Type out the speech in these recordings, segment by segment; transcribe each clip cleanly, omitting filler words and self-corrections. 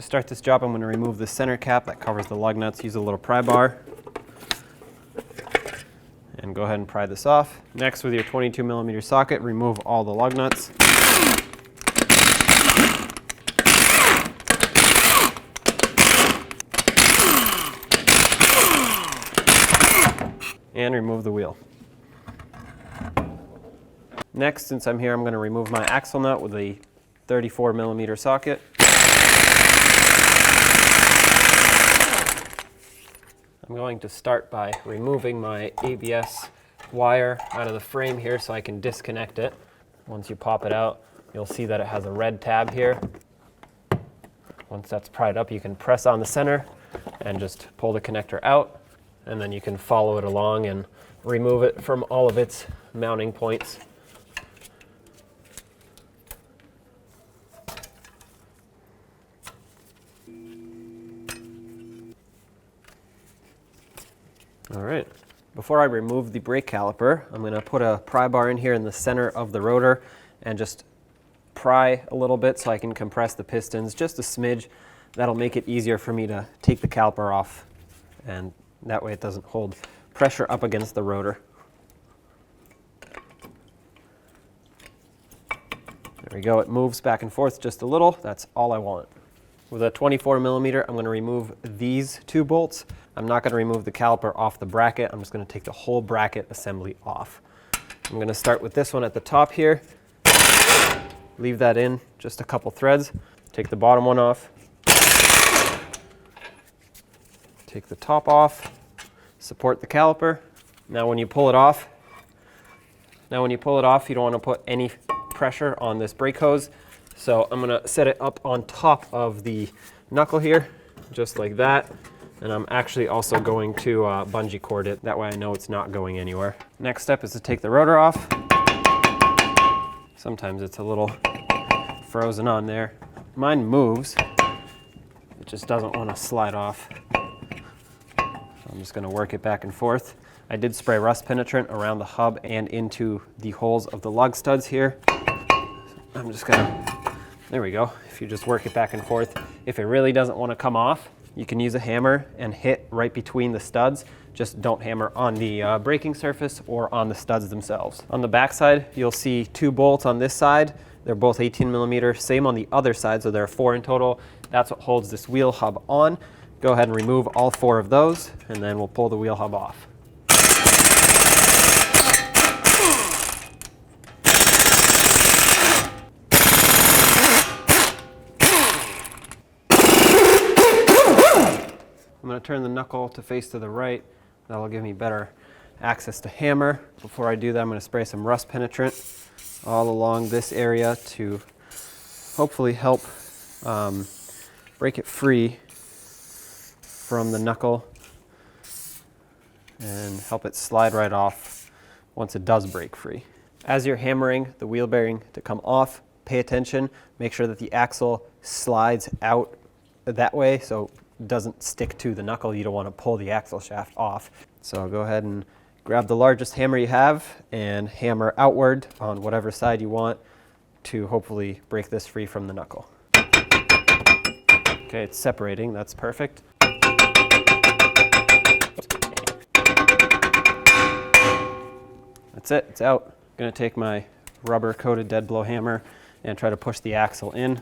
start this job, I'm going to remove the center cap that covers the lug nuts. Use a little pry bar and go ahead and pry this off. Next, with your 22mm socket, remove all the lug nuts. And remove the wheel. Next, since I'm here, I'm going to remove my axle nut with a 34mm socket. I'm going to start by removing my ABS wire out of the frame here so I can disconnect it. Once you pop it out, you'll see that it has a red tab here. Once that's pried up, you can press on the center and just pull the connector out, and then you can follow it along and remove it from all of its mounting points. All right, before I remove the brake caliper, I'm going to put a pry bar in here in the center of the rotor and just pry a little bit so I can compress the pistons just a smidge. That'll make it easier for me to take the caliper off, and that way it doesn't hold pressure up against the rotor. There we go, it moves back and forth just a little. That's all I want. With a 24mm, I'm going to remove these two bolts. I'm not going to remove the caliper off the bracket. I'm just going to take the whole bracket assembly off. I'm going to start with this one at the top here. Leave that in, just a couple threads. Take the bottom one off. Take the top off. Support the caliper. Now when you pull it off, you don't want to put any pressure on this brake hose. So I'm going to set it up on top of the knuckle here, just like that. And I'm actually also going to bungee cord it. That way I know it's not going anywhere. Next step is to take the rotor off. Sometimes it's a little frozen on there. Mine moves. It just doesn't want to slide off. So I'm just going to work it back and forth. I did spray rust penetrant around the hub and into the holes of the lug studs here. I'm just going to, there we go. If you just work it back and forth, if it really doesn't want to come off, you can use a hammer and hit right between the studs. Just don't hammer on the braking surface or on the studs themselves. On the back side, you'll see two bolts on this side. They're both 18mm, same on the other side, so there are 4 in total. That's what holds this wheel hub on. Go ahead and remove all 4 of those, and then we'll pull the wheel hub off. I'm going to turn the knuckle to face to the right. That'll give me better access to hammer. Before I do that, I'm going to spray some rust penetrant all along this area to hopefully help break it free from the knuckle and help it slide right off once it does break free. As you're hammering the wheel bearing to come off, pay attention. Make sure that the axle slides out that way so doesn't stick to the knuckle. You don't want to pull the axle shaft off. So go ahead and grab the largest hammer you have and hammer outward on whatever side you want to hopefully break this free from the knuckle. Okay, it's separating. That's perfect. That's it. It's out. I'm going to take my rubber coated dead blow hammer and try to push the axle in.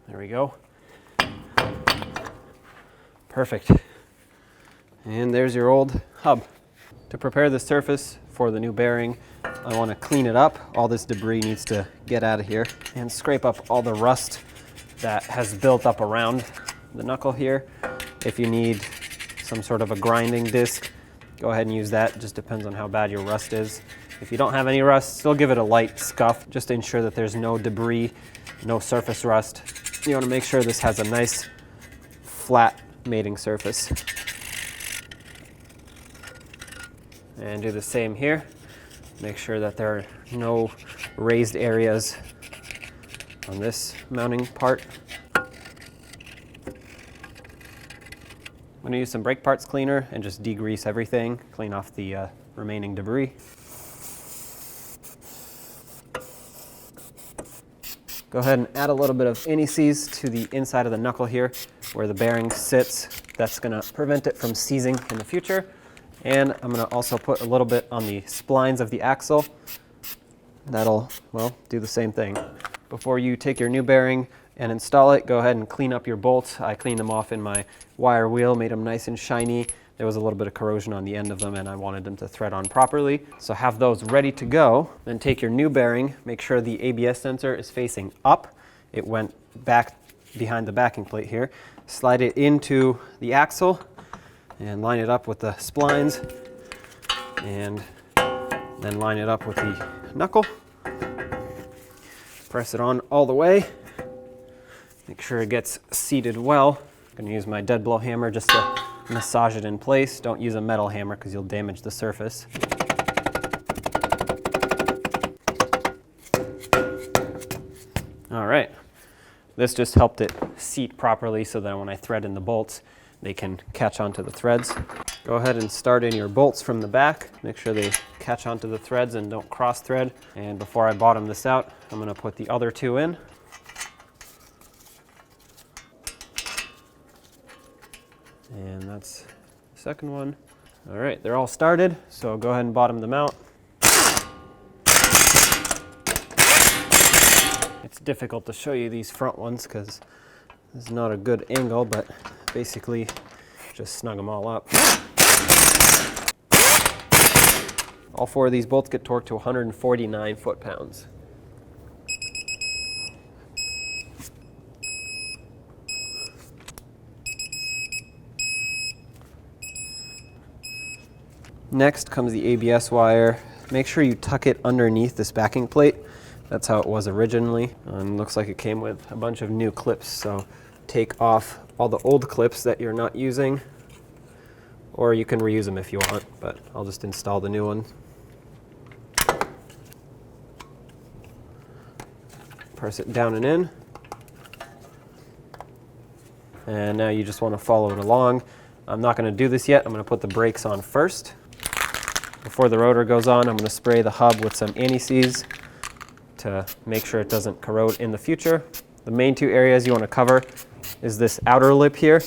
There we go. Perfect. And there's your old hub. To prepare the surface for the new bearing, I want to clean it up. All this debris needs to get out of here and scrape up all the rust that has built up around the knuckle here. If you need some sort of a grinding disc, go ahead and use that. It just depends on how bad your rust is. If you don't have any rust, still give it a light scuff just to ensure that there's no debris, no surface rust. You want to make sure this has a nice flat mating surface. And do the same here. Make sure that there are no raised areas on this mounting part. I'm going to use some brake parts cleaner and just degrease everything, clean off the remaining debris. Go ahead and add a little bit of anti-seize to the inside of the knuckle here where the bearing sits. That's going to prevent it from seizing in the future. And I'm going to also put a little bit on the splines of the axle. That'll, well, do the same thing. Before you take your new bearing and install it, go ahead and clean up your bolts. I cleaned them off in my wire wheel, made them nice and shiny. There was a little bit of corrosion on the end of them and I wanted them to thread on properly. So have those ready to go. Then take your new bearing, make sure the ABS sensor is facing up. It went back behind the backing plate here. Slide it into the axle and line it up with the splines and then line it up with the knuckle. Press it on all the way. Make sure it gets seated well. I'm going to use my dead blow hammer just to massage it in place. Don't use a metal hammer because you'll damage the surface. All right. This just helped it seat properly so that when I thread in the bolts, they can catch onto the threads. Go ahead and start in your bolts from the back. Make sure they catch onto the threads and don't cross thread. And before I bottom this out, I'm going to put the other two in. And that's the second one. All right, they're all started, so go ahead and bottom them out. It's difficult to show you these front ones because this is not a good angle, but basically just snug them all up. All four of these bolts get torqued to 149 foot-pounds. Next comes the ABS wire. Make sure you tuck it underneath this backing plate. That's how it was originally. And looks like it came with a bunch of new clips, so take off all the old clips that you're not using, or you can reuse them if you want, but I'll just install the new one. Press it down and in. And now you just want to follow it along. I'm not going to do this yet. I'm going to put the brakes on first. Before the rotor goes on, I'm going to spray the hub with some anti-seize to make sure it doesn't corrode in the future. The main two areas you want to cover is this outer lip here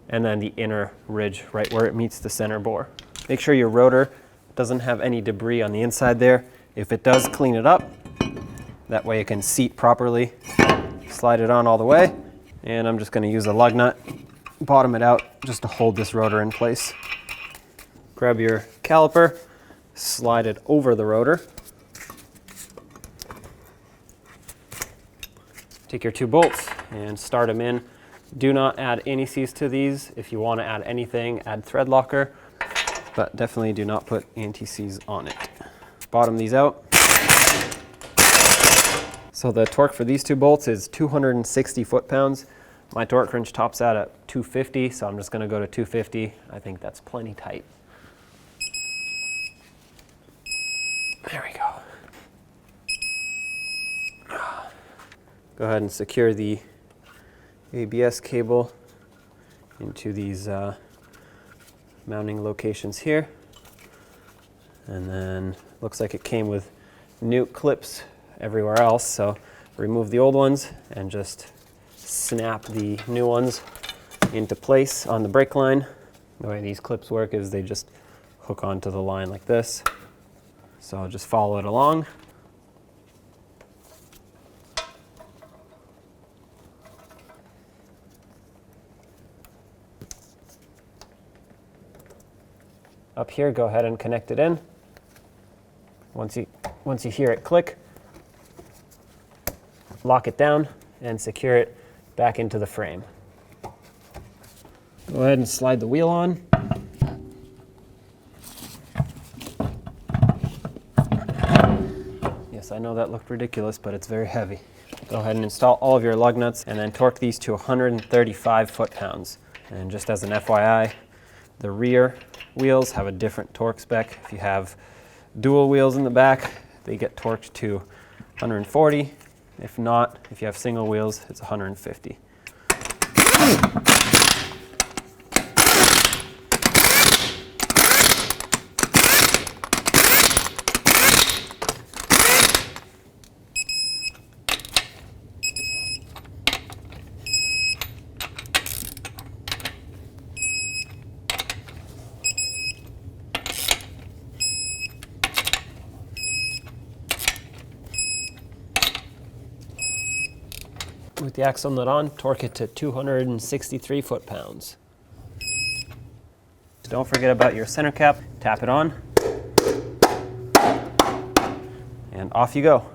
and then the inner ridge right where it meets the center bore. Make sure your rotor doesn't have any debris on the inside there. If it does, clean it up. That way it can seat properly. Slide it on all the way. And I'm just going to use a lug nut, bottom it out just to hold this rotor in place. Grab your caliper, slide it over the rotor. Take your two bolts and start them in. Do not add anti-seize to these. If you want to add anything, add thread locker, but definitely do not put anti-seize on it. Bottom these out. So the torque for these two bolts is 260 foot-pounds. My torque wrench tops out at 250, so I'm just going to go to 250. I think that's plenty tight. There we go. Go ahead and secure the ABS cable into these mounting locations here. And then looks like it came with new clips everywhere else, so remove the old ones and just snap the new ones into place on the brake line. The way these clips work is they just hook onto the line like this. So just follow it along. Up here, go ahead and connect it in. Once you hear it click, lock it down and secure it back into the frame. Go ahead and slide the wheel on. Yes, I know that looked ridiculous, but it's very heavy. Go ahead and install all of your lug nuts and then torque these to 135 foot-pounds. And just as an FYI, the rear wheels have a different torque spec. If you have dual wheels in the back, they get torqued to 140. If not, if you have single wheels, it's 150. With the axle nut on, torque it to 263 foot-pounds. Don't forget about your center cap. Tap it on, and off you go.